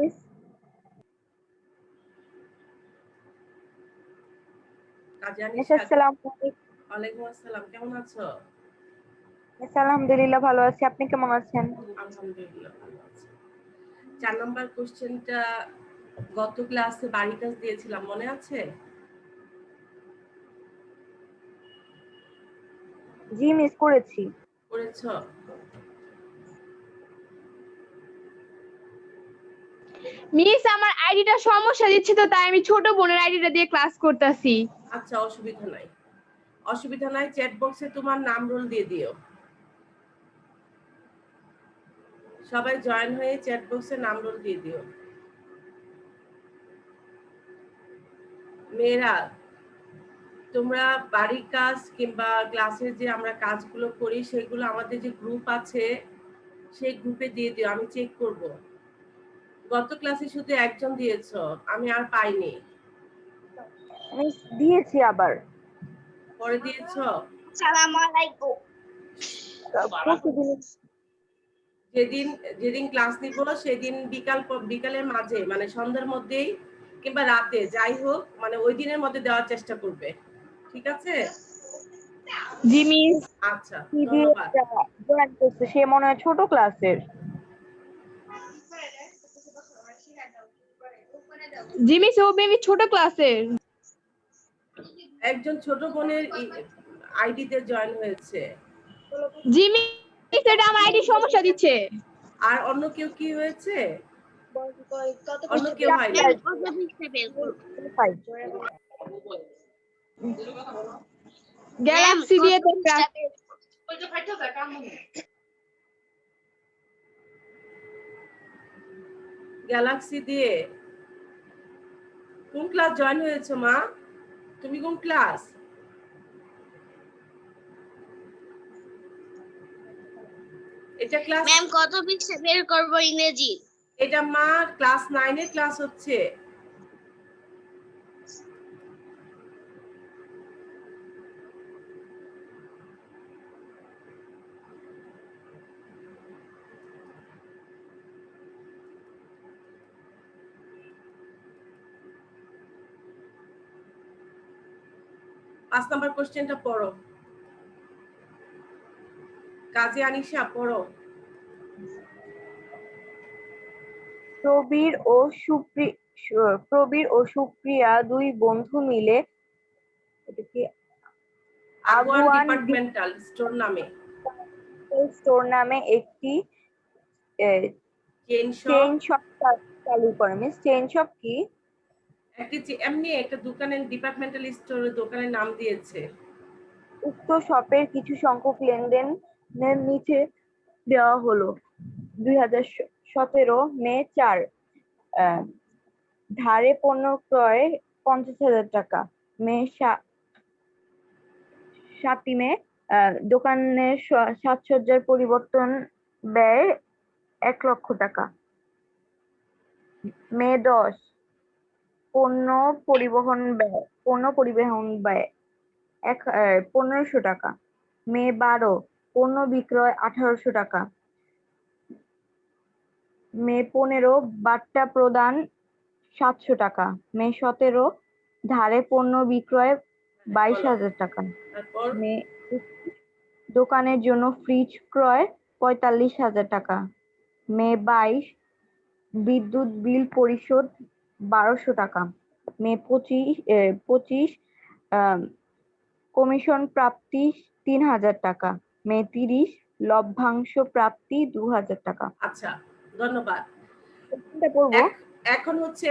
Miss. আসসালামু আলাইকুম। ওয়ালাইকুম আসসালাম, কেমন আছো? আলহামদুলিল্লাহ ভালো আছি, আপনি কেমন আছেন? আলহামদুলিল্লাহ ভালো আছি। 4 নাম্বার কোশ্চেনটা গত ক্লাসে বাড়ি কাজ দিয়েছিলাম, মনে আছে? জি মিস করেছি। করেছো? মিস আমার আইডিটা সমস্যা দিচ্ছে, তো তাই আমি ছোট বোনের আইডিটা দিয়ে ক্লাস করতেছি। আচ্ছা, অসুবিধা নাই, চ্যাট বক্সে তোমার নাম রোল দিয়ে দিও। সবাই জয়েন হয়ে চ্যাট বক্সে নাম রোল দিয়ে দিও। মেয়েরা, তোমরা বাড়ির কাজ কিংবা ক্লাসের যে আমরা কাজগুলো করি সেগুলো আমাদের যে গ্রুপ আছে সেই গ্রুপে দিয়ে দিও, আমি চেক করব। গত ক্লাসে শুধু একজন দিয়েছো, আমি আর পাইনি। মিস দিয়েছি আবার। পরে দিয়েছো? আসসালামু আলাইকুম। যেদিন ক্লাস নিব সেদিন বিকালের মাঝে, মানে সন্ধ্যার মধ্যেই কিংবা রাতে, যাই হোক, মানে ওই দিনের মধ্যে দেওয়ার চেষ্টা করবে, ঠিক আছে? জি মিস। আচ্ছা, ধন্যবাদ। জয়েন করছে, সে মনে হয় ছোট ক্লাসের। জি মিস, ও বেবি ছোট ক্লাসের। একজন ছোট বোনের আইডিতে জয়েন হয়েছে। জি মিস, এটা আমার আইডি সমস্যা দিচ্ছে। আর অন্য কেউ কি হয়েছে? অন্য কেউ হয়নি? গ্যালাক্সি দিয়ে তো গ্যালাক্সি দিয়ে কোন ক্লাস জয়েন হয়েছে মা? তুমি কোন ক্লাস? এটা ক্লাস ম্যাম কত পিক্সেল বের করব ইংরেজি? এটা মা ক্লাস 9 এর ক্লাস হচ্ছে। পাঁচ নাম্বার কোশ্চেনটা পড়ো। কাজী আনিশা পড়ো। প্রবীর ও সুপ্রিয়া দুই বন্ধু মিলে আগুয়ান আগুয়ান ডিপার্টমেন্টাল স্টোর নামে একটি চেইন চেইন শপ শপ চালু করে। মিস চেইন শপ কি? এমনি একটা দোকানের, ডিপার্টমেন্টাল স্টোরের দোকানের নাম দিয়েছে। উক্ত শপের কিছু সংখ্যক লেনদেনের নিচে দেওয়া হলো। 2017 মে 4 ধারে পণ্য ক্রয় 50,000 টাকা। মে 7 মে দোকানের সাজসজ্জার পরিবর্তন ব্যয় 1 লক্ষ টাকা। মে 10 পণ্য পরিবহন ব্যয় 1500 টাকা। মে 12 পণ্য বিক্রয় 1800 টাকা। মে 15 বাট্টা প্রদান 700 টাকা। মে 17 ধারে পণ্য বিক্রয় 22,000 টাকা। তারপর মে 21 দোকানের জন্য ফ্রিজ ক্রয় 45,000 টাকা। মে 22 বিদ্যুৎ বিল পরিশোধ 1200 টাকা। মে 25 কমিশন প্রাপ্তি 3,000 টাকা। মে 30 লভ্যাংশ প্রাপ্তি 2,000 টাকা। আচ্ছা, ধন্যবাদ। কোনটা পড়বো? এখন হচ্ছে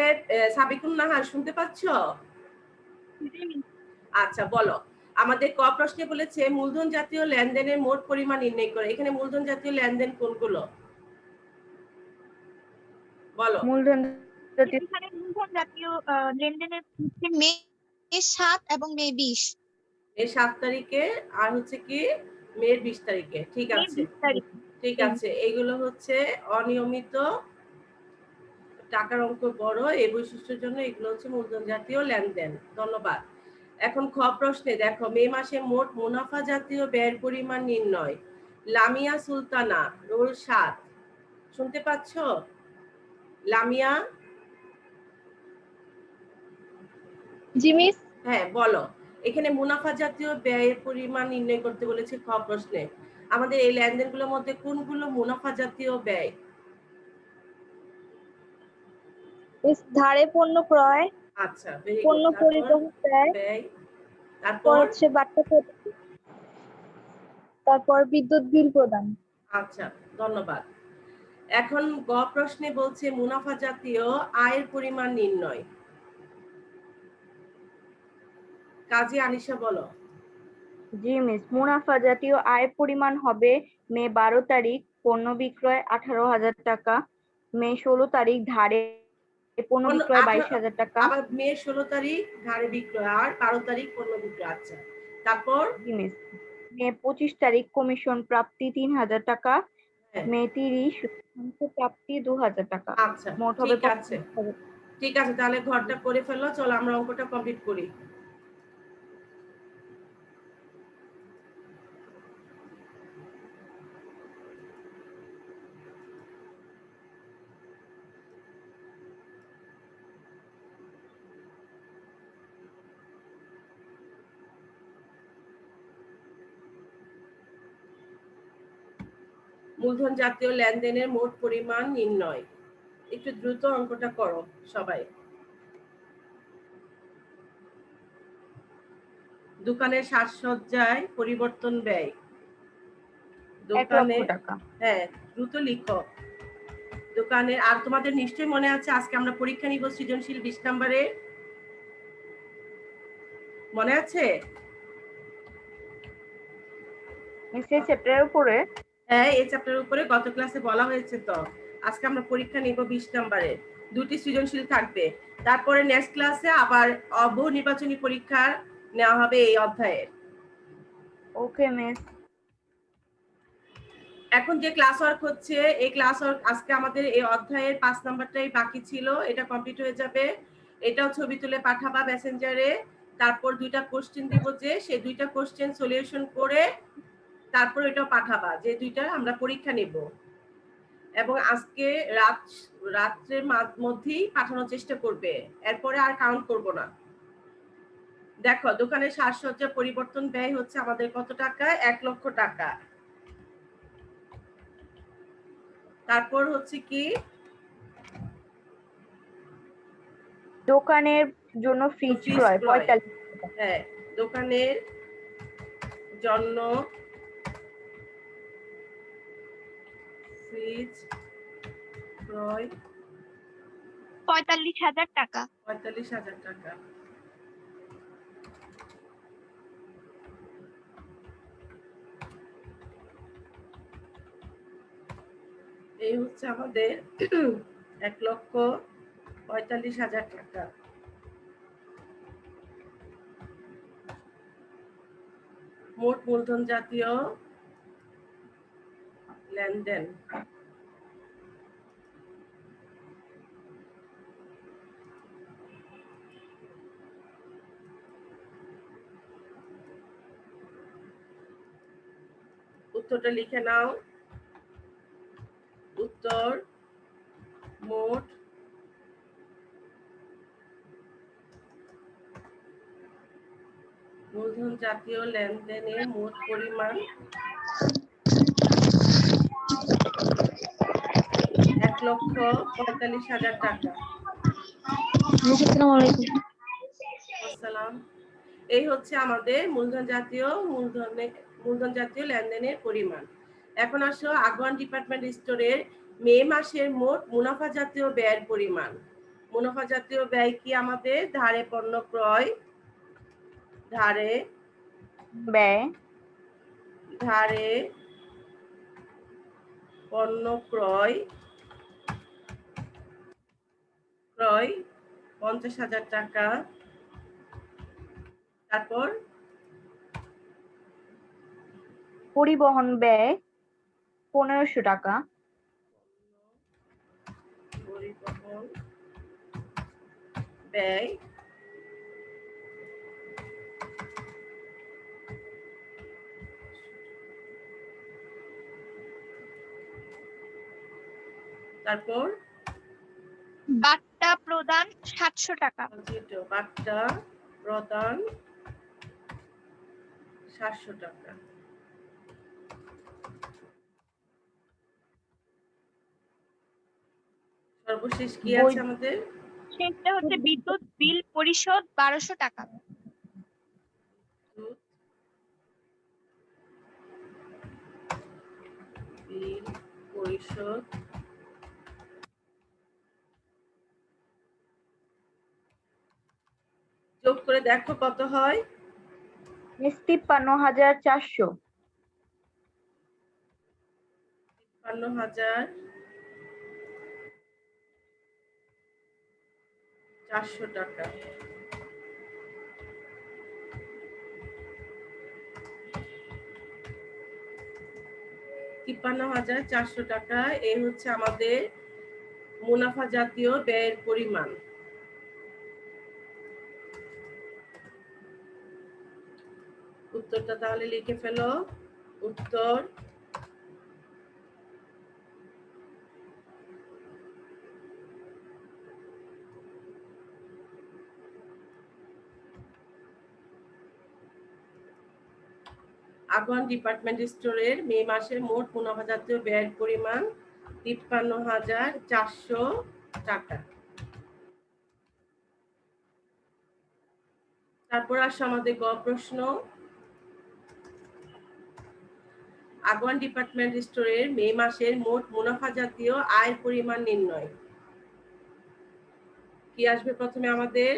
সাবিকুন নাহার, শুনতে পাচ্ছ? আচ্ছা, বলো। আমাদের ক প্রশ্নে বলেছে মূলধন জাতীয় লেনদেনের মোট পরিমাণ নির্ণয় করে। এখানে মূলধন জাতীয় লেনদেন কোনগুলো বলো? মূলধন জাতীয় এখানে মূলধন জাতীয় লেনদেনের হচ্ছে মে 7 এবং মে 20। মে 7 তারিখে আর হচ্ছে কি মে 20 তারিখে, ঠিক মে আছে? 20 তারিখ। ঠিক আছে, এইগুলো হচ্ছে অনিয়মিত টাকার অঙ্ক বড়, এই বৈশিষ্ট্যের জন্য এগুলো হচ্ছে মূলধন জাতীয় লেনদেন। ধন্যবাদ। এখন খ প্রশ্নে দেখো, মে মাসে মোট মুনাফা জাতীয় ব্যয়ের পরিমাণ নির্ণয়। লামিয়া সুলতানা, রোল 7, শুনতে পাচ্ছ? লামিয়া, জি মিস। হ্যাঁ বলো। এখানে মুনাফা জাতীয় ব্যয়ের পরিমাণ নির্ণয় করতে বলেছে খ প্রশ্নে। আমাদের এই লেনদেনগুলোর মধ্যে কোনগুলো মুনাফা জাতীয় ব্যয়? মিস ধারে পণ্য ক্রয়, আচ্ছা, ভেরি গুড। পণ্য তারপর পরিবহন ব্যয়, ব্যয়, তারপর তারপর হচ্ছে বাট্টা প্রদান, তারপর বিদ্যুৎ বিল প্রদান। আচ্ছা, ধন্যবাদ। এখন গ প্রশ্নে বলছে মুনাফা জাতীয় আয়ের পরিমাণ নির্ণয়। কাজী আনিশা বলো। জি মিস, মুনাফা জাতীয় আয়ের পরিমাণ হবে মে 12 তারিখ পণ্য বিক্রয় 18,000 টাকা, মে 16 তারিখ ধারে পণ্য বিক্রয় 22,000 টাকা। আবার মে 16 তারিখ ধারে বিক্রয় আর 12 তারিখ পণ্য বিক্রয়। আচ্ছা, তারপর জি মিস, মে 25 তারিখ কমিশন প্রাপ্তি 3,000 টাকা, হ্যাঁ, মে 30 লভ্যাংশ প্রাপ্তি 2,000 টাকা। আচ্ছা মোট হবে ঠিক আছে, 25,000। ঠিক আছে, তাহলে ঘরটা করে ফেলো। চলো আমরা অঙ্কটা কমপ্লিট করি। মূলধন জাতীয় লেনদেনের মোট পরিমাণ নির্ণয়। একটু দ্রুত অঙ্কটা করো সবাই। দোকানের সাজসজ্জায় পরিবর্তন ব্যয়। 1 লক্ষ দোকানে, টাকা। হ্যাঁ দ্রুত লিখো। দোকানের, আর তোমাদের নিশ্চয়ই মনে আছে আজকে আমরা পরীক্ষা নিব সৃজনশীল 20 নম্বরে, মনে আছে? মিস এই চ্যাপ্টারের উপরে হ্যাঁ, এই চ্যাপ্টারের উপরে গত ক্লাসে বলা হয়েছে। তো আজকে আমরা পরীক্ষা নিব 20 নম্বরে, 2টি সৃজনশীল থাকবে। তারপরে নেক্সট ক্লাসে আবার বহু নির্বাচনী পরীক্ষা নেওয়া হবে এই অধ্যায়ের। ওকে মিস। এখন যে ক্লাস ওয়ার্ক হচ্ছে, এই ক্লাস ওয়ার্ক আজকে আমাদের এই অধ্যায়ের 5 নাম্বারটাই বাকি ছিল, এটা কমপ্লিট হয়ে যাবে। এটাও ছবি তুলে পাঠাবা মেসেঞ্জারে। তারপর 2টা কোশ্চেন দিব, যে সেই 2টা কোশ্চেন সলিউশন করে তারপর এটাও পাঠাবা, যে 2টা আমরা পরীক্ষা নেব। এবং আজকে রাত্রের মধ্যেই পাঠানোর চেষ্টা করবে, এরপরে আর কাউন্ট করব না। দেখো, দোকানের সাজসজ্জা পরিবর্তন ব্যয় হচ্ছে আমাদের কত টাকা? 1 লক্ষ টাকা। তারপর হচ্ছে কি, দোকানের জন্য ফ্রিজ ক্রয় 45 টাকা। হ্যাঁ, দোকানের জন্য ফ্রিজ ক্রয় 45,000 টাকা। 45,000 টাকা। এই হচ্ছে আমাদের 1,45,000 টাকা। মোট মূলধন জাতীয় লেনদেন। উত্তরটা লিখে নাও। উত্তর, মোট মূলধন জাতীয় লেনদেনের মোট পরিমাণ 1,45,000 টাকা। আসসালাম। এই হচ্ছে আমাদের মূলধন জাতীয় লেনদেনের পরিমাণ। এখন আসো আগুয়ান ডিপার্টমেন্ট স্টোরের মে মাসের মোট মুনাফা জাতীয় ব্যয়ের পরিমাণ। মুনাফা জাতীয় ব্যয় কি আমাদের? ধারে পণ্য ক্রয়, ধারে ব্যয়, ধারে পণ্য ক্রয় 50,000 টাকা। তারপর পরিবহন ব্যয় 1,500 টাকা, পরিবহন ব্যয় তারপর প্রদান 700 টাকা। বার্তা প্রদান 700 টাকা। সর্বশেষ কি আছে আমাদের? শেষটা হচ্ছে বিদ্যুৎ বিল পরিশোধ 1200 টাকা। বিল পরিশোধ যোগ করে দেখো কত হয়। 53,400। 53,400 টাকা। টাকা এই হচ্ছে আমাদের মুনাফা জাতীয় ব্যয়ের পরিমাণ। উত্তরটা তাহলে লিখে ফেলো। উত্তর আগুয়ান ডিপার্টমেন্ট স্টোরের মে মাসে মোট মুনাফা জাতীয় ব্যয়ের পরিমাণ 53,400 টাকা। তারপর আসছে আমাদের গ প্রশ্ন। আগুয়ান ডিপার্টমেন্ট স্টোরের মে মাসের মোট মুনাফা জাতীয় আয়ের পরিমাণ নির্ণয়। কি আসবে প্রথমে আমাদের?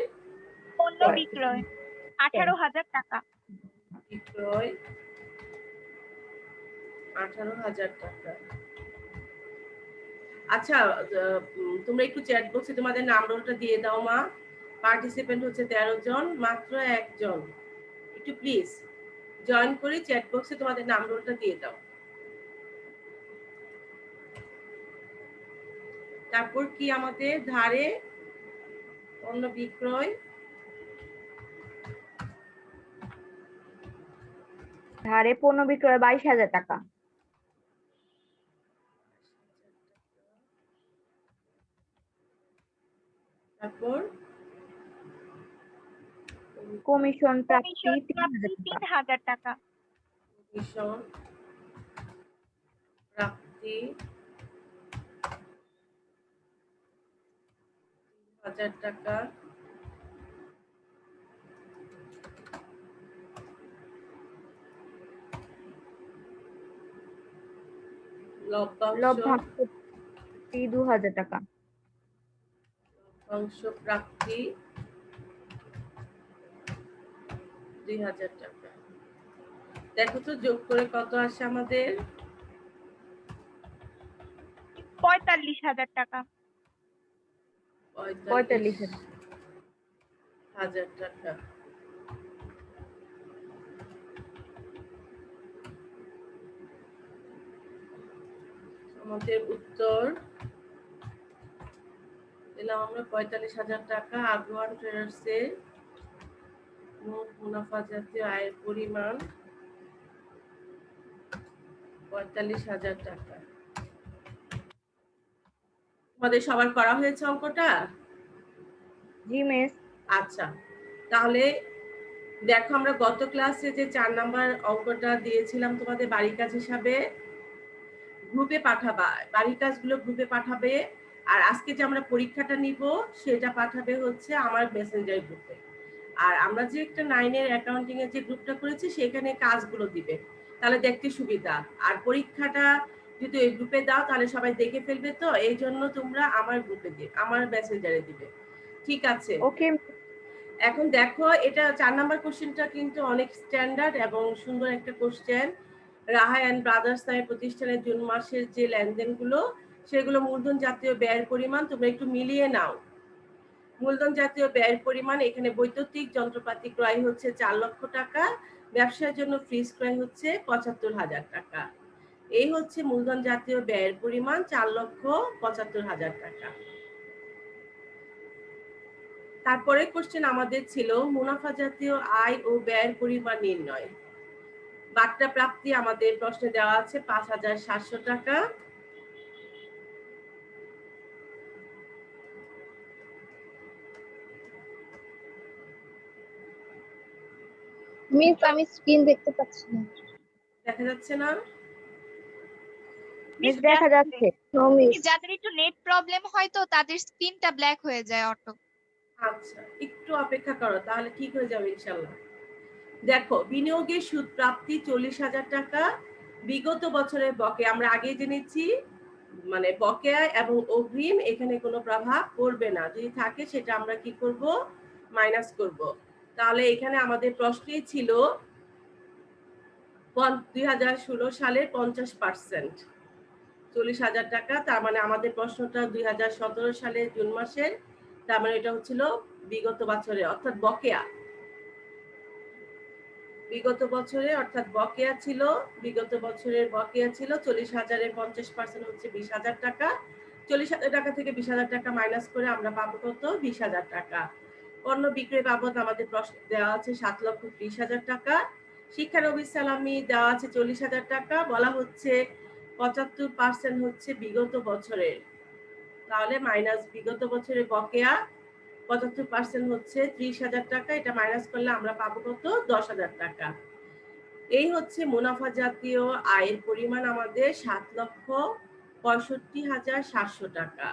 পণ্য বিক্রয় 18,000 টাকা। বিক্রয় 18,000 টাকা। আচ্ছা, তোমরা একটু চ্যাট বক্সে তোমাদের নাম রোলটা দিয়ে দাও মা। পার্টিসিপেন্ট হচ্ছে 13 জন, মাত্র একজন। একটু প্লিজ জয়েন করে চ্যাট বক্সে তোমাদের নাম রোলটা দিয়ে দাও। তারপর কি আমাদের ধারে পণ্য বিক্রয় ধারে পণ্য বিক্রয় 22,000 টাকা। তারপর কমিশন প্রাপ্তি কমিশন 3,000 টাকা। 3,000 টাকা। কমিশন প্রাপ্তি 3,000 টাকা। লভ্যাংশ 2,000 টাকা। লভ্যাংশ প্রাপ্তি 2,000 টাকা। দেখো তো যোগ করে কত আসে আমাদের? 45,000 টাকা। 45,000 টাকা। আমাদের উত্তর দিলাম আমরা 45,000 টাকা। আগুয়ান ট্রেডার্সের মোট মুনাফা জাতীয় আয়ের পরিমাণ 45,000 টাকা। তোমাদের সবার করা হয়েছে অঙ্কটা? জি মিস। আচ্ছা, তাহলে দেখো আমরা গত ক্লাসে যে 4 নাম্বার অঙ্কটা দিয়েছিলাম তোমাদের বাড়ির কাজ হিসাবে, গ্রুপে পাঠাবা। বাড়ির কাজগুলো গ্রুপে পাঠাবে। আর আজকে যে আমরা পরীক্ষাটা নিব সেটা পাঠাবে হচ্ছে আমার মেসেঞ্জার গ্রুপে। আর আমরা যে একটা 9 এর অ্যাকাউন্টিং এর যে গ্রুপটা করেছি সেখানে কাজগুলো দিবে, তাহলে দেখতে সুবিধা। আর পরীক্ষাটা যদি এই গ্রুপে দাও তাহলে সবাই দেখে ফেলবে, তো এই জন্য তোমরা আমার গ্রুপে দিবে, আমার মেসেঞ্জারে দিবে। ঠিক আছে? ওকে। এখন দেখো এটা 4 নাম্বার কোশ্চেনটা কিন্তু অনেক স্ট্যান্ডার্ড এবং সুন্দর একটা কোশ্চেন। রাহা এন্ড ব্রাদার্স নামে প্রতিষ্ঠানের জুন মাসের যে লেনদেনগুলো সেগুলো মূলধন জাতীয় ব্যয়ের পরিমাণ তোমরা একটু মিলিয়ে নাও। মূলধন জাতীয় ব্যয়ের পরিমাণ এখানে বৈদ্যুতিক যন্ত্রপাতি ক্রয় হচ্ছে 4 লক্ষ টাকা, ব্যবসার জন্য ফ্রিজ ক্রয় হচ্ছে 75,000 টাকা। এই হচ্ছে মূলধন জাতীয় ব্যয়ের পরিমাণ 4,75,000 টাকা। তারপরে কোশ্চেন আমাদের ছিল মুনাফা জাতীয় আয় ও ব্যয়ের পরিমাণ নির্ণয়। বার্তা প্রাপ্তি আমাদের প্রশ্নে দেওয়া আছে 5,700 টাকা। মিস আমি স্ক্রিন দেখতে পাচ্ছি না। দেখা যাচ্ছে না? মিস দেখা যাচ্ছে। No miss. যাদের একটু নেট প্রবলেম হয় তো তাদের স্ক্রিনটা ব্ল্যাক হয়ে যায় অটো। আচ্ছা, একটু অপেক্ষা করো, তাহলে ঠিক হয়ে যাবে ইনশাল্লাহ। দেখো, বিনিয়োগের সুদ প্রাপ্তি 40,000 টাকা, বিগত বছরের বকেয়া আমরা আগে জেনেছি, মানে বকেয়া এবং অগ্রিম এখানে কোনো প্রভাব পড়বে না, যদি থাকে সেটা আমরা কি করব, মাইনাস করব। তাহলে এখানে আমাদের প্রশ্নই ছিল 2016 সালের 50%, 40,000 টাকা। তার মানে আমাদের প্রশ্নটা 2017 সালের জুন মাসের, তার মানে এটা হচ্ছিল বিগত বছরে অর্থাৎ বকেয়া। বিগত বছরে অর্থাৎ বকেয়া ছিল, বিগত বছরের বকেয়া ছিল 40,000-এর 50% হচ্ছে 20,000 টাকা। 40,000 টাকা থেকে 20,000 টাকা মাইনাস করে আমরা পাবো কত, 20,000 টাকা। পণ্য বিক্রয় বাবদ আমাদের প্রশ্ন দেওয়া আছে 7,30,000 টাকা। শিক্ষানবিশ সালামি দেওয়া আছে 40,000 টাকা, বলা হচ্ছে 75% হচ্ছে বিগত বছরের, তাহলে মাইনাস বিগত বছরের বকেয়া 75% হচ্ছে 30,000 টাকা, এটা মাইনাস করলে আমরা পাবো কত, 10,000 টাকা। এই হচ্ছে মুনাফা জাতীয় আয়ের পরিমাণ আমাদের 7,65,700 টাকা।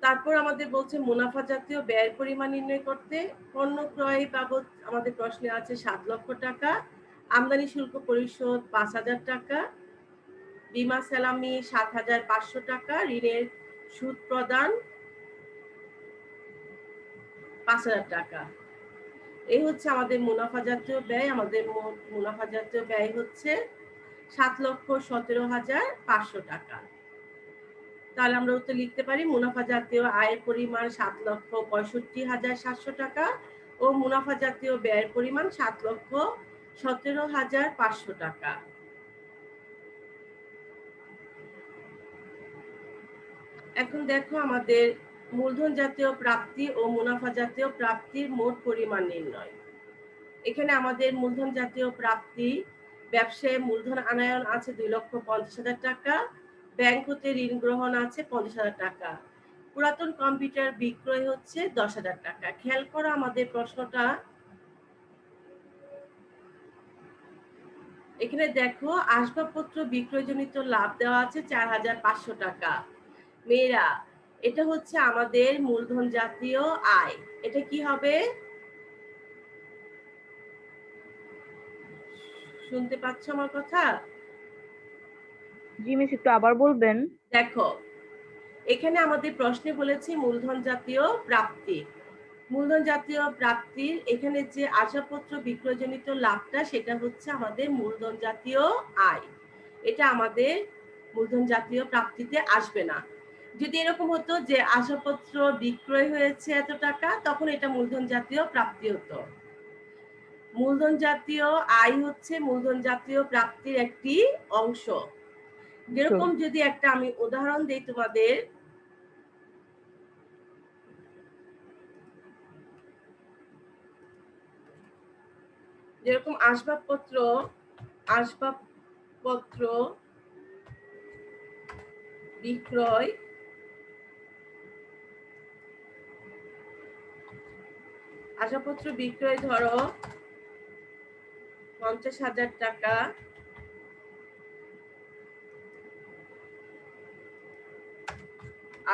তারপর আমাদের বলছে মুনাফা জাতীয় ব্যয়ের পরিমাণ নির্ণয় করতে। পণ্য ক্রয় বাবদ আমাদের প্রশ্নে আছে 7 লক্ষ টাকা, আমদানি শুল্ক পরিশোধ 5,000 টাকা, বীমা সালামি 7,500 টাকা, ঋণের সুদ প্রদান 5,000 টাকা। এই হচ্ছে আমাদের মুনাফা জাতীয় ব্যয়। আমাদের মোট মুনাফা জাতীয় ব্যয় হচ্ছে 7,17,500 টাকা। তাহলে আমরা উত্তর লিখতে পারি মুনাফা জাতীয় আয়ের পরিমাণ 7,65,700 টাকা ও মুনাফা জাতীয় ব্যয়ের পরিমাণ 7,17,500 টাকা। এখন দেখো আমাদের মূলধন জাতীয় প্রাপ্তি ও মুনাফা জাতীয় প্রাপ্তির মোট পরিমাণ নির্ণয়। এখানে আমাদের মূলধন জাতীয় প্রাপ্তি, ব্যবসায় মূলধন আনায়ন আছে 2,50,000 টাকা, ব্যাংক হতে ঋণ গ্রহণ আছে 50,000 টাকা, পুরাতন কম্পিউটার বিক্রয় হচ্ছে 10,000 টাকা। খেয়াল করো আমাদের প্রশ্নটা, এখানে দেখো আসবাবপত্র বিক্রয়জনিত লাভ দেওয়া আছে 4,500 টাকা। মেয়েরা, এটা হচ্ছে আমাদের মূলধন জাতীয় আয়, এটা কি হবে, শুনতে পাচ্ছ আমার কথা? জি মিস, একটু আবার বলবেন। দেখো, এখানে আমাদের প্রশ্নে বলেছি মূলধন জাতীয় প্রাপ্তি। মূলধন জাতীয় প্রাপ্তির এখানে যে আসবাবপত্র বিক্রয়জনিত লাভটা, সেটা হচ্ছে আমাদের মূলধন জাতীয় আয়, এটা আমাদের মূলধন জাতীয় প্রাপ্তিতে আসবে না। যদি এরকম হতো যে আসবাবপত্র বিক্রয় হয়েছে এত টাকা, তখন এটা মূলধন জাতীয় প্রাপ্তি হতো। মূলধন জাতীয় আয় হচ্ছে মূলধন জাতীয় প্রাপ্তির একটি অংশ। যেরকম যদি একটা আমি উদাহরণ দেই তোমাদের, যেরকম আসবাবপত্র বিক্রয় আসবাবপত্র বিক্রয় ধরো 50,000 টাকা,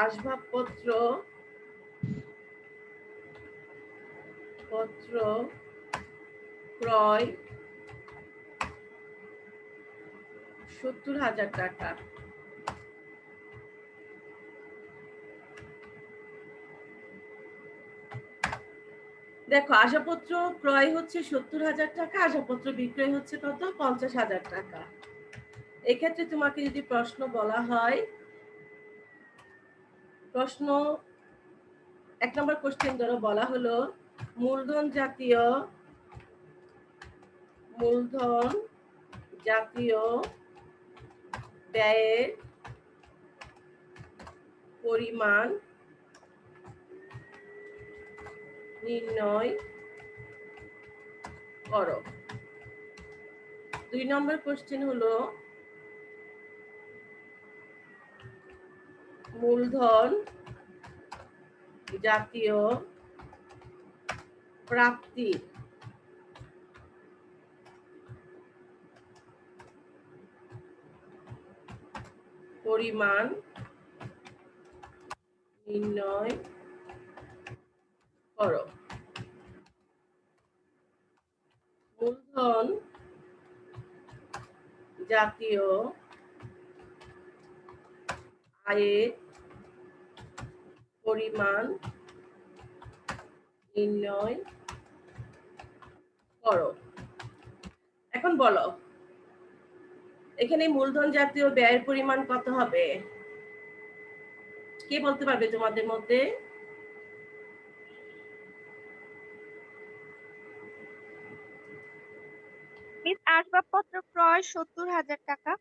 আসবাবপত্র ক্রয় 70,000 টাকা। দেখো, আসবাবপত্র ক্রয় হচ্ছে 70,000 টাকা, আসবাবপত্র বিক্রয় হচ্ছে কত, 50,000 টাকা। এক্ষেত্রে তোমাকে যদি প্রশ্ন বলা হয়, প্রশ্ন 1 নম্বর কোশ্চেন ধরো, বলা হলো মূলধন জাতীয় ব্যয়ের পরিমাণ নির্ণয় করো। 2 নম্বর কোশ্চেন হলো মূলধন জাতীয় প্রাপ্তির পরিমাণ নির্ণয় করো। মূলধন জাতীয় আয়ের পরিমাণ নির্ণয় করো। এখন বলো এখানে মূলধন জাতীয় ব্যয়ের পরিমাণ কত হবে? কে বলতে পারবে তোমাদের মধ্যে? মিস আসবাবপত্র ক্রয় ৭০,০০০ টাকা।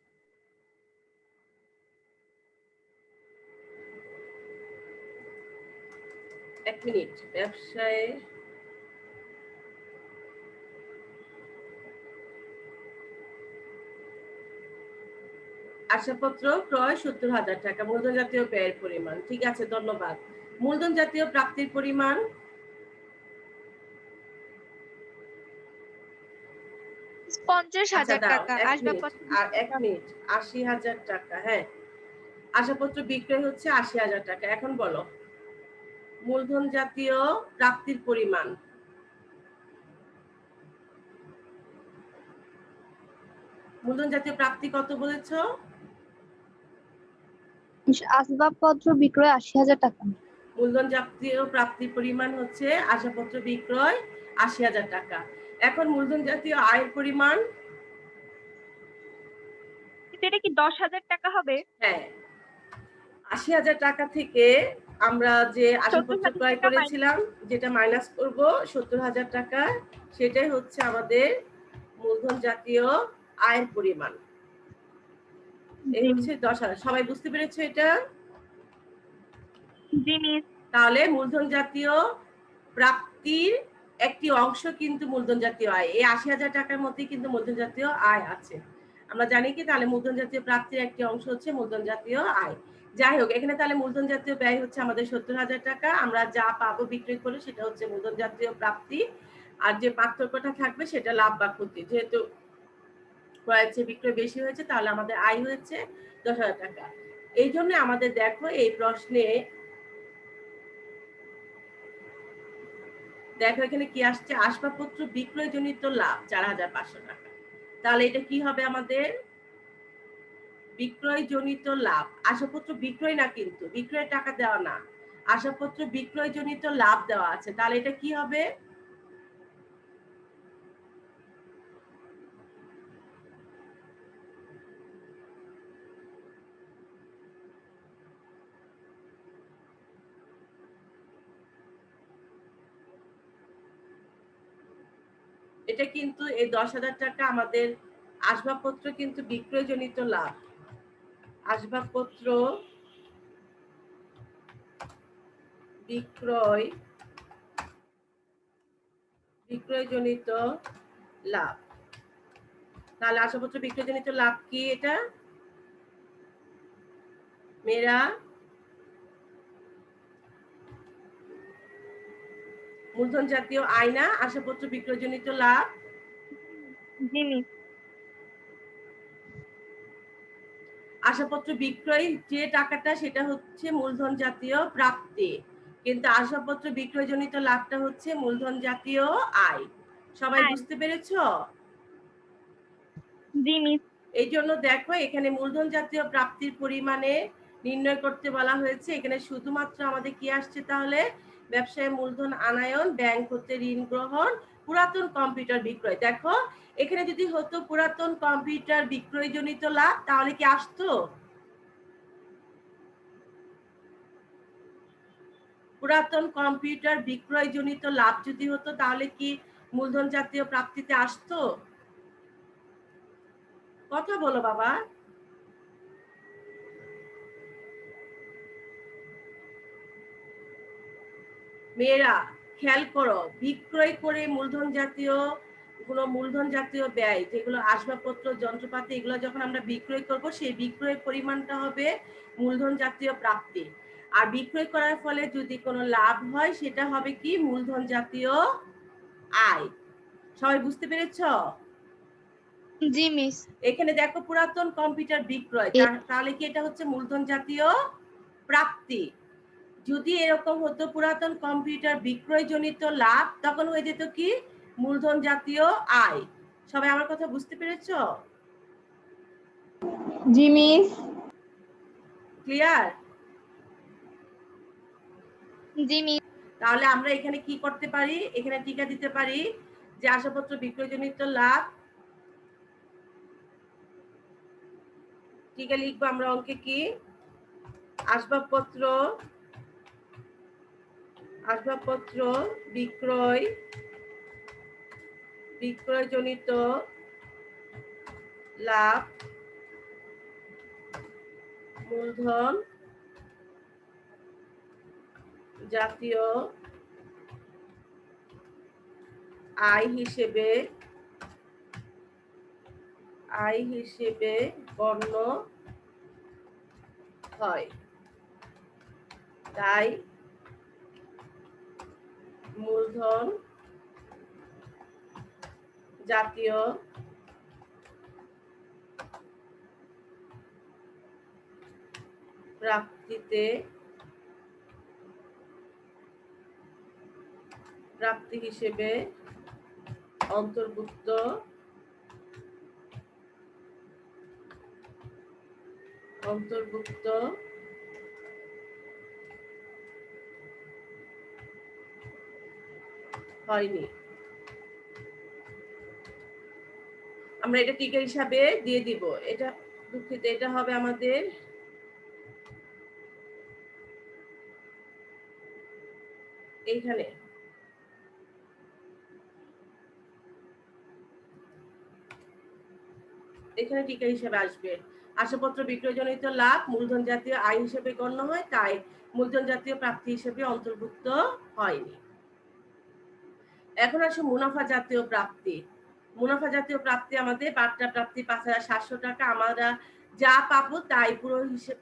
এক মিনিট। ব্যবসায় আসবাবপত্র ক্রয় ৭০,০০০ টাকা মূলধন জাতীয় ব্যয়ের পরিমাণ। ঠিক আছে, ধন্যবাদ। মূলধন জাতীয় প্রাপ্তির পরিমাণ ৫০,০০০ দাও টাকা। ১ মিনিট আসবাবপত্র আর ১ মিনিট ৮০,০০০ টাকা। হ্যাঁ, আসবাবপত্র বিক্রয় হচ্ছে ৮০,০০০ টাকা। এখন বলো মূলধন জাতীয় প্রাপ্তির পরিমাণ। মূলধন জাতীয় প্রাপ্তি কত বলেছো? আসবাবপত্র বিক্রয় ৮০,০০০ টাকা। মূলধন জাতীয় প্রাপ্তির পরিমাণ হচ্ছে আসবাবপত্র বিক্রয় ৮০,০০০ টাকা। এখন মূলধন জাতীয় আয়ের পরিমাণ। এটা কি ১০,০০০ টাকা হবে? হ্যাঁ, ৮০,০০০ টাকা থেকে আমরা যে আসবাবপত্র ৭০,০০০ ক্রয় টাকা করেছিলাম যেটা মাইনাস করব ৭০,০০০ টাকা, সেটাই হচ্ছে আমাদের মূলধন জাতীয় আয়ের পরিমাণ। এই হচ্ছে ১০,০০০। সবাই বুঝতে পেরেছো এটা? জি মিস। তাহলে মূলধন জাতীয় প্রাপ্তির একটি অংশ কিন্তু মূলধন জাতীয় আয়। এই ৮০,০০০ টাকার মধ্যে কিন্তু মূলধন জাতীয় আয় আছে। আমরা জানি কি? তাহলে মূলধন জাতীয় প্রাপ্তির একটি অংশ হচ্ছে মূলধন জাতীয় আয়। যাই হোক, এখানে তাহলে মূলধন জাতীয় ব্যয় হচ্ছে আমাদের ৭০,০০০ টাকা। আমরা যা পাবো বিক্রি করে সেটা হচ্ছে মূলধন জাতীয় প্রাপ্তি। আর যে পার্থক্যটা থাকবে সেটা লাভ বা ক্ষতি। যেহেতু ক্রয়ের চেয়ে বিক্রয় বেশি হয়েছে তাহলে আমাদের আয় হয়েছে ১০,০০০ টাকা। এই জন্য আমাদের দেখো এই প্রশ্নে দেখো এখানে কি আসছে? আসবাবপত্র বিক্রয়জনিত লাভ ৪৫০০ টাকা। তাহলে এটা কি হবে আমাদের? বিক্রয়জনিত লাভ। আসবাবপত্র বিক্রয় না, কিন্তু বিক্রয়ের টাকা দেওয়া না, আসবাবপত্র বিক্রয়জনিত লাভ দেওয়া আছে। তাহলে এটা কি হবে? এটা কিন্তু এই ১০,০০০ টাকা আমাদের আসবাবপত্র কিন্তু বিক্রয়জনিত লাভ। আসবাবপত্র বিক্রয়জনিত লাভ। তাহলে আসবাবপত্র বিক্রয়জনিত লাভ কি এটা মেয়েরা? মূলধন জাতীয় আয় না আসবাবপত্র বিক্রয়জনিত লাভ? জি মিস। আসবাবপত্র বিক্রয় যে টাকাটা সেটা হচ্ছে মূলধন জাতীয় প্রাপ্তি, কিন্তু আসবাবপত্র বিক্রয়জনিত লাভটা হচ্ছে মূলধন জাতীয় আয়। সবাই বুঝতে পেরেছো? জি মিস। এই জন্য দেখো এখানে মূলধন জাতীয় প্রাপ্তির পরিমাণে নির্ণয় করতে বলা হয়েছে। এখানে শুধুমাত্র আমাদের কি আসছে তাহলে? ব্যবসায় মূলধন আনায়ন, ব্যাংক হতে ঋণ গ্রহণ, পুরাতন কম্পিউটার বিক্রয়। দেখো এখানে যদি হতো পুরাতন কম্পিউটার বিক্রয়জনিত লাভ তাহলে কি আসতো? পুরাতন কম্পিউটার বিক্রয়জনিত লাভ যদি হতো তাহলে কি মূলধন জাতীয় প্রাপ্তিতে আসতো? কথা বলো বাবা। মেয়েরা খেয়াল করো, বিক্রয় করে মূলধন জাতীয় কোনো মূলধন জাতীয় ব্যয় যেগুলো আসবাবপত্র যন্ত্রপাতি এগুলো যখন আমরা বিক্রয় করব সেই বিক্রয়ের পরিমাণটা হবে মূলধন জাতীয় প্রাপ্তি। আর বিক্রয় করার ফলে যদি কোনো লাভ হয় সেটা হবে কি? মূলধন জাতীয় আয়। সবাই বুঝতে পেরেছো? জি মিস। এখানে দেখো পুরাতন কম্পিউটার বিক্রয়, তাহলে কি এটা হচ্ছে মূলধন জাতীয় প্রাপ্তি। যদি এরকম হতো পুরাতন কম্পিউটার বিক্রয় জনিত লাভ, তখন হয়ে যেত কি মূলধন জাতীয় আয়। সবাই আমার কথা বুঝতে পেরেছো? জি মিস। ক্লিয়ার? জি মিস। তাহলে আমরা এখানে কি করতে পারি, এখানে টিকা দিতে পারি যে আসবাবপত্র বিক্রয়জনিত লাভ, টিকা লিখবো আমরা অঙ্কে কি আসবাবপত্র বিক্রয়জনিত লাভ মূলধন জাতীয় আয় হিসেবে গণ্য হয়। তাই মূলধন জাতীয় প্রাপ্তি হিসেবে অন্তর্ভুক্ত হয়নি। আমরা এটা টিকা হিসাবে দিয়ে দিব। এটা দুঃখিত, এটা হবে আমাদের এইখানে টিকা হিসেবে আসবে। আসবাবপত্র বিক্রয়জনিত লাভ মূলধন জাতীয় আয় হিসেবে গণ্য হয়, তাই মূলধন জাতীয় প্রাপ্তি হিসেবে অন্তর্ভুক্ত হয়নি। এখন আসে মুনাফা জাতীয় প্রাপ্তি। মুনাফা জাতীয় প্রাপ্তি আমাদের বার্তা প্রাপ্তি ৫,৭০০ টাকা। আমরা যা পাবো তাই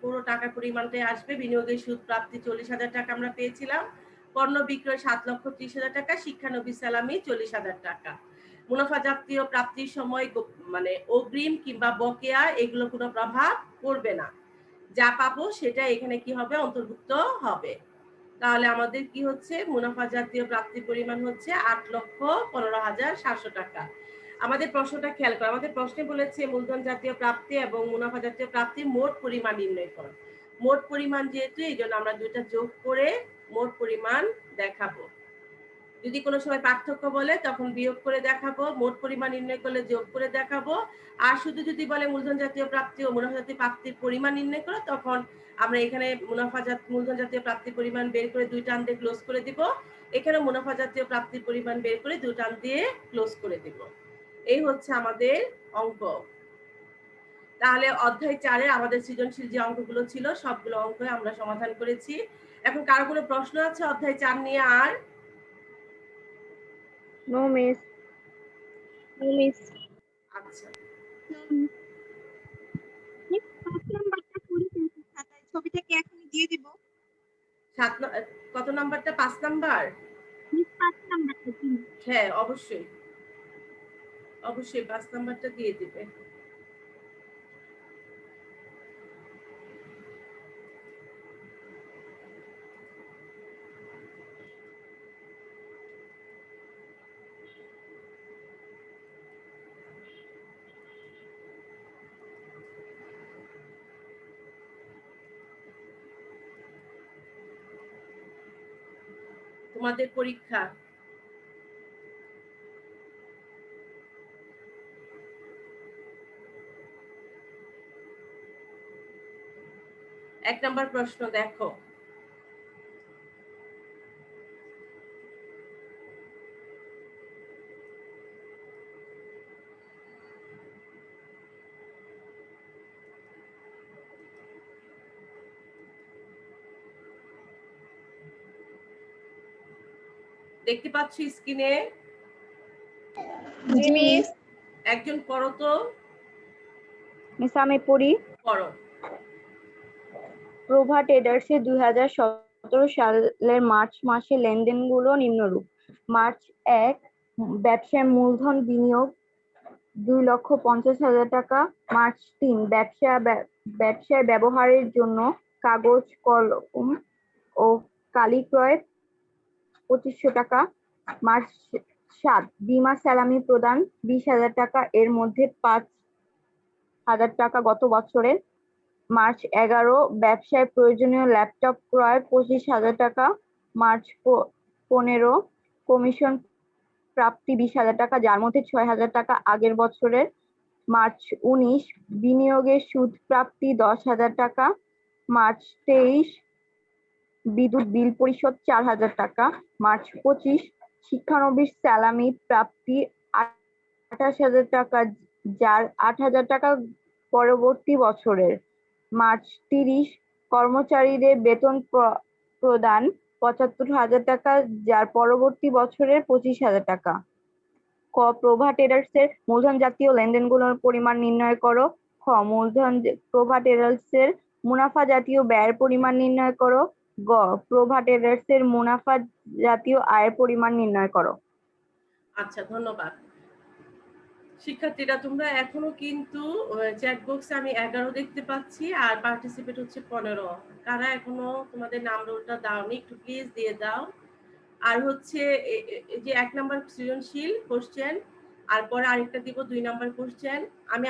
পুরো টাকার পরিমাণটাই আসবে। বিনিয়োগের সুদ প্রাপ্তি ৪০,০০০ টাকা আমরা পেয়েছিলাম। পণ্য বিক্রয় ৭,৩০,০০০ টাকা। শিক্ষানবিশ সালামি ৪০,০০০ টাকা। মুনাফা জাতীয় প্রাপ্তির সময় মানে অগ্রিম কিংবা বকেয়া এগুলো কোনো প্রভাব পড়বে না। যা পাবো সেটা এখানে কি হবে, অন্তর্ভুক্ত হবে। তাহলে আমাদের কি হচ্ছে, মুনাফা জাতীয় প্রাপ্তির পরিমাণ হচ্ছে ৮,১৫,৭০০ টাকা। আমাদের প্রশ্নটা খেয়াল করো, আমাদের প্রশ্নে বলেছে মূলধন জাতীয় প্রাপ্তি এবং মুনাফা জাতীয় প্রাপ্তির মোট পরিমাণ নির্ণয় করো। মোট পরিমাণ যেহেতু, এই জন্য আমরা দুইটা যোগ করে মোট পরিমাণ দেখাবো। যদি কোনো সময় পার্থক্য বলে তখন বিয়োগ করে দেখাবো, মোট পরিমাণ নির্ণয় করলে যোগ করে দেখাবো। আর শুধু যদি বলে মূলধন জাতীয় প্রাপ্তি ও মুনাফা জাতীয় প্রাপ্তির পরিমাণ নির্ণয় করো, তখন আমরা এখানে মূলধন জাতীয় প্রাপ্তির পরিমাণ বের করে 2 টান দিয়ে ক্লোজ করে দিব। এখানে মুনাফা জাতীয় প্রাপ্তির পরিমাণ বের করে 2 টান দিয়ে ক্লোজ করে দিব। এই হচ্ছে আমাদের অঙ্ক। তাহলে অধ্যায় 4 এ আমাদের সৃজনশীল যে অঙ্কগুলো ছিল সবগুলো অঙ্ক আমরা সমাধান করেছি। এখন কারো কোনো প্রশ্ন আছে অধ্যায় 4 নিয়ে? আর নো মিস। আচ্ছা, মিস 5 নাম্বারটা করে ফেলছি খাতায়। ছবিটা কি এখনই দিয়ে দিব? কত নাম্বারটা? 5 নাম্বার? মিস 5 নাম্বারটা দিন। হ্যাঁ, অবশ্যই 5 নাম্বারটা দিয়ে দিবে। তোমাদের পরীক্ষা। এক নাম্বার প্রশ্ন দেখো। দেখতে পাচ্ছ স্ক্রিনে? জি মিস। একজন পড়ো তো। মিস আমি পড়ি। পড়ো। প্রভা ট্রেডার্সের 2017 সালের মার্চ মাসে লেনদেনগুলো নিম্নরূপ। মার্চ 1 ব্যবসায় মূলধন বিনিয়োগ 2,50,000 টাকা। মার্চ 3 ব্যবসায় ব্যবহারের জন্য কাগজ, কলম ও কালি ক্রয় 2,500 টাকা। মার্চ 7 বীমা সালামি প্রদান 20,000 টাকা, এর মধ্যে 5,000 টাকা গত বছরের। মার্চ 11 ব্যবসায় প্রয়োজনীয় ল্যাপটপ ক্রয় 25,000 টাকা। মার্চ 15 কমিশন প্রাপ্তি 20,000 টাকা, যার মধ্যে 6,000 টাকা আগের বছরের। মার্চ 19 বিনিয়োগের সুদ প্রাপ্তি 10,000 টাকা। মার্চ 23 বিদ্যুৎ বিল পরিশোধ 4,000 টাকা। মার্চ 25 শিক্ষানবিশ সালামি প্রাপ্তি 28,000 টাকা, যার 8,000 টাকা পরবর্তী বছরের। মার্চ 30 কর্মচারীদের বেতন প্রদান 75,000 টাকা, যার পরবর্তী বছরের 25,000 টাকা। ক প্রভা ট্রেডার্স এর মূলধন জাতীয় লেনদেনগুলোর পরিমাণ নির্ণয় করো। খ প্রভা ট্রেডার্স এর মুনাফা জাতীয় ব্যয়ের পরিমাণ নির্ণয় করো। গ প্রভা ট্রেডার্স এর মুনাফা জাতীয় আয়ের পরিমাণ নির্ণয় করো। আচ্ছা, ধন্যবাদ। শিক্ষার্থীরা তোমরা এখনো কিন্তু চ্যাট বক্সে আমি 11 দেখতে পাচ্ছি আর পার্টিসিপেট হচ্ছে 15। কারা এখনো তোমাদের নাম রোলটা দাওনি একটু প্লিজ দিয়ে দাও। আর হচ্ছে এই যে 1 নাম্বার সৃজনশীল কোশ্চেন আর পরে আরেকটা দিব 2 নাম্বার কোশ্চেন। আমি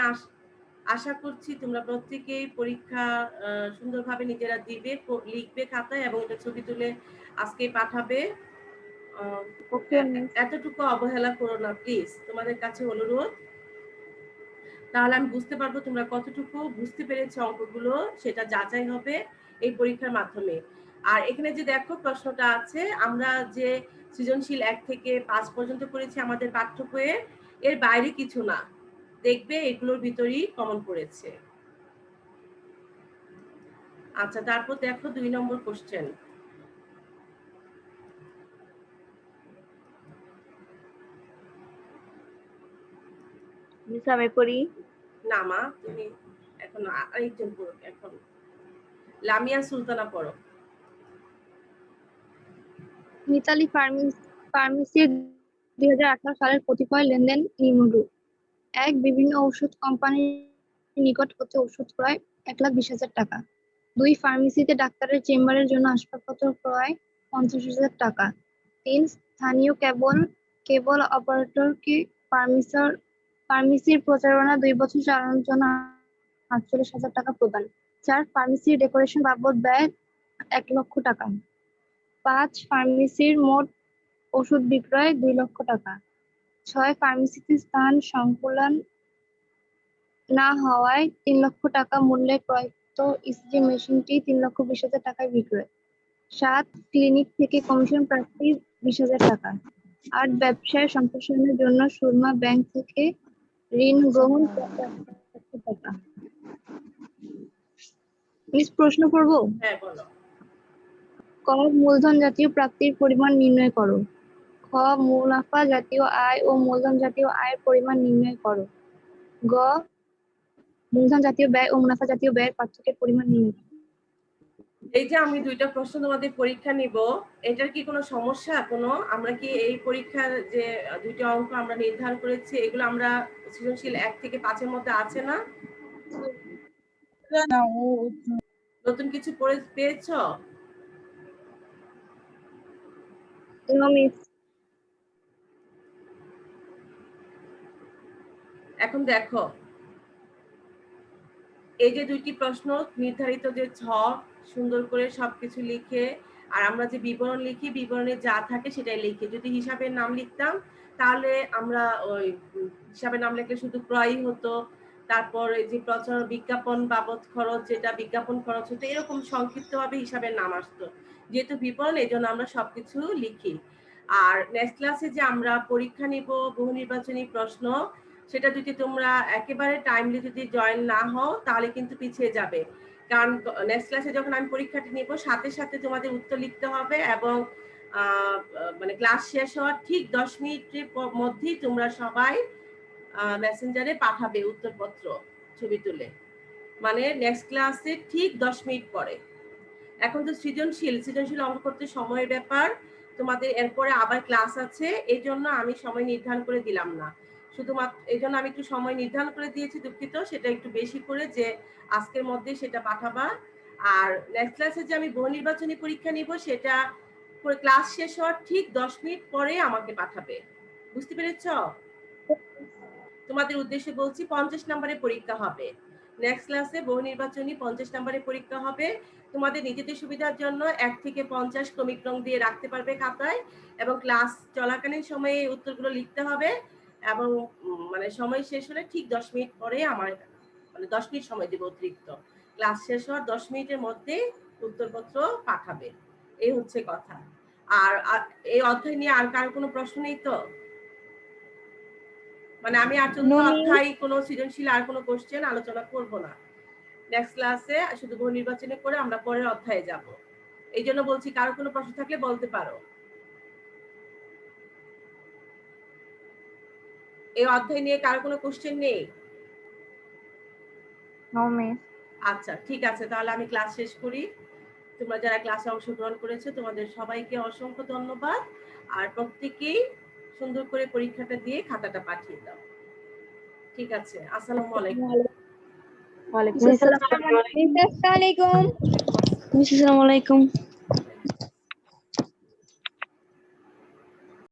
আশা করছি তোমরা প্রত্যেকেই পরীক্ষা সুন্দরভাবে নিজেরা দিবে, লিখবে খাতায় এবং এটা ছবি তুলে আজকেই পাঠাবে। এতটুকু অবহেলা করো না প্লিজ, তোমাদের কাছে অনুরোধ। তাহলে আমি বুঝতে পারবো তোমরা কতটুকু বুঝতে পেরেছো অঙ্কগুলো, সেটা যাচাই হবে এই পরীক্ষার মাধ্যমে। আর এখানে যে দেখো প্রশ্নটা আছে, আমরা যে সৃজনশীল 1 থেকে 5 পর্যন্ত করেছি আমাদের পাঠ্য বইয়ে, এর বাইরে কিছু না, দেখবে এগুলোর ভিতরেই কমন পড়েছে। আচ্ছা, তারপর দেখো 2 নম্বর কোশ্চেন। আমি করি না মা, তুমি এখন আরেকজন পড়ো। এখন লামিয়া সুলতানা পড়ো। মিতালি ফার্মেসির 2018 সালের কতিপয় লেনদেন নিম্নরূপ। 1 বিভিন্ন ঔষধ কোম্পানির নিকট হতে ওষুধ ক্রয় 1,20,000 টাকা। 2 ফার্মেসিতে ডাক্তারের চেম্বারের জন্য আসবাবপত্র ক্রয় 50,000 টাকা। 3 স্থানীয় কেবল অপারেটরকে ফার্মেসির প্রচারণা 2 বছর চালানোর জন্য 48,000 টাকা প্রদান। 4 ফার্মেসির ডেকোরেশন বাবদ ব্যয় 1 লক্ষ টাকা। 5 ফার্মেসির মোট ওষুধ বিক্রয় 2 লক্ষ টাকা। 6 ফার্মেসিতে স্থান সংকুলান না হওয়ায় 3 লক্ষ টাকা মূল্যে ক্রয়কৃত ইসিজি মেশিনটি 3,20,000 টাকায় বিক্রয়। 7 ক্লিনিক থেকে কমিশন প্রাপ্তি 20,000 টাকা। 8 ব্যবসায় সম্প্রসারণের জন্য সুরমা ব্যাংক থেকে ঋণ গ্রহণ 1,00,000 টাকা। মিস প্রশ্ন করব? হ্যাঁ বলো। ক মূলধন জাতীয় প্রাপ্তির পরিমাণ নির্ণয় করো। খ মুনাফা জাতীয় আয় ও মূলধন জাতীয় আয়ের পরিমাণ নির্ণয় করো। গ মূলধন জাতীয় ব্যয় ও মুনাফা জাতীয় ব্যয়ের পার্থক্যের পরিমাণ নির্ণয় করো। এই যে আমি 2টা প্রশ্ন তোমাদের পরীক্ষা নিব, এটার কি কোনো সমস্যা? কোনো আমরা কি এই পরীক্ষার যে 2টা অঙ্ক আমরা নির্ধারণ করেছি এগুলো আমরা সৃজনশীল 1 থেকে 5 এর মধ্যে আছে না? নতুন কিছু পেয়েছো? মিস এখন দেখো, এই যে 2টি প্রশ্ন নির্ধারিত যে ছক সুন্দর করে সবকিছু লিখে, আর আমরা যে বিবরণ লিখি বিবরণে যা থাকে সেটাই লিখি। যদি হিসাবের নাম লিখতাম তাহলে আমরা ওই হিসাবের নাম লিখলে শুধু ক্রয়ই হতো, তারপর এই যে প্রচার বিজ্ঞাপন বাবদ খরচ, যেটা বিজ্ঞাপন খরচ হতো, এরকম সংক্ষিপ্তভাবে হিসাবের নাম আসতো। যেহেতু বিবরণ, এই জন্য আমরা সবকিছু লিখি। আর নেক্সট ক্লাসে যে আমরা পরীক্ষা নিব বহু নির্বাচনী প্রশ্ন, সেটা যদি তোমরা একেবারে টাইমলি যদি জয়েন না হও তাহলে কিন্তু পিছিয়ে যাবে। কারণ নেক্সট ক্লাসে যখন আমি পরীক্ষাটি নিব সাথে সাথে তোমাদের উত্তর লিখতে হবে এবং মানে ক্লাস শেষ হওয়ার ঠিক 10 মিনিটের মধ্যেই তোমরা সবাই মেসেঞ্জারে পাঠাবে উত্তরপত্র ছবি তুলে, মানে নেক্সট ক্লাসে ঠিক 10 মিনিট পরে। এখন তো সৃজনশীল অঙ্ক করতে সময়ের ব্যাপার, তোমাদের এরপরে আবার ক্লাস আছে, এই জন্য আমি সময় নির্ধারণ করে দিলাম না। শুধুমাত্র এই জন্য আমি একটু সময় নির্ধারণ করে দিয়েছি, দুঃখিত, সেটা একটু বেশি করে, যে আজকের মধ্যে সেটা পাঠাবা। আর নেক্সট ক্লাসে যে আমি বহু নির্বাচনী পরীক্ষা নিব, সেটা ক্লাস শেষ হওয়ার ঠিক 10 মিনিট পরে আমাকে পাঠাবে। বুঝতে পেরেছ? তোমাদের উদ্দেশ্যে বলছি, 50 নম্বরের পরীক্ষা হবে নেক্সট ক্লাসে। বহু নির্বাচনী 50 নম্বরের পরীক্ষা হবে। তোমাদের নিজেদের সুবিধার জন্য 1 থেকে 50 ক্রমিক রং দিয়ে রাখতে পারবে খাতায়, এবং ক্লাস চলাকালীন সময়ে উত্তরগুলো লিখতে হবে, এবং মানে সময় শেষ হলে ঠিক 10 মিনিট পরে আমার মানে 10 মিনিট সময় দেব অতিরিক্ত। ক্লাস শেষ হওয়ার 10 মিনিটের মধ্যে উত্তরপত্র পাঠাবে। এই হচ্ছে কথা। আর এই অধ্যায় নিয়ে আর কার কোনো প্রশ্ন নেই তো? মানে আমি আর চতুর্থ অধ্যায় কোনো সৃজনশীল আর কোনো কোশ্চেন আলোচনা করব না। নেক্সট ক্লাসে শুধু বহু নির্বাচনী করে আমরা পরের অধ্যায়ে যাব। এই জন্য বলছি, কারো কোনো প্রশ্ন থাকলে বলতে পারো। এই অধ্যায় নিয়ে কারো কোনো কোশ্চেন নেই? No miss. আচ্ছা, ঠিক আছে, তাহলে আমি ক্লাস শেষ করি। তোমরা যারা ক্লাসে অংশগ্রহণ করেছো তোমাদের সবাইকে অসংখ্য ধন্যবাদ। আর প্রত্যেকেই সুন্দর করে পরীক্ষাটা দিয়ে খাতাটা পাঠিয়ে দাও। ঠিক আছে, আসসালামু আলাইকুম। ওয়ালাইকুম আসসালাম। আসসালামু আলাইকুম।